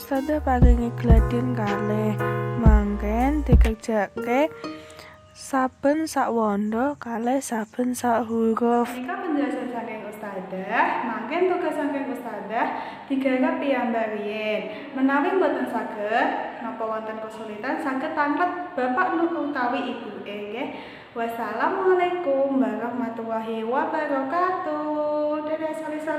Ustadzah paringi gladhen kalih, mangken dikerjake saben sak wanda kalih saben sak huruf. Menika penjelasan saking Ustadzah, mangken tugas saking Ustadzah digarap piyambak riyin. Menawi boten saged napa wonten kesulitan saged tanglet Bapak utawi Ibu nggih. Wassalamualaikum warahmatullahi wabarakatuh. Dadah saleh-saleh.